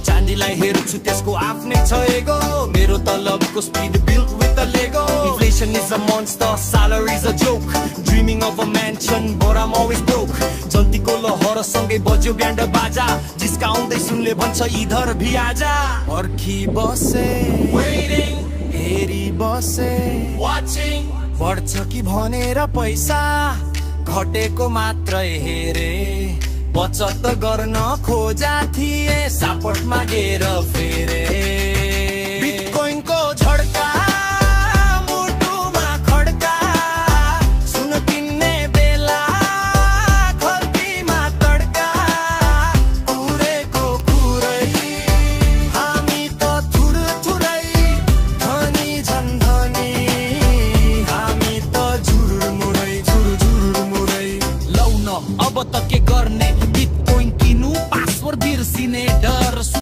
चाँदीलाई हेर्छु त्यसको आफ्नै छ एगो मेरो तलबको speed built with a Lego Inflation is a monster, salary is a joke Dreaming of a mansion, but I'm always broke जन्तीको लहरसँगै बज्यो ब्यान्ड बाजा जिस्काउँदै सुनले भन्छ इधर भी आजा पर्खी बसे Waiting हेरी बसे Watching बढ्छ कि भनेर पैसा घटेको मात्रै हेरे बचत गर्न खोजा थिए सापट मागेर फेरे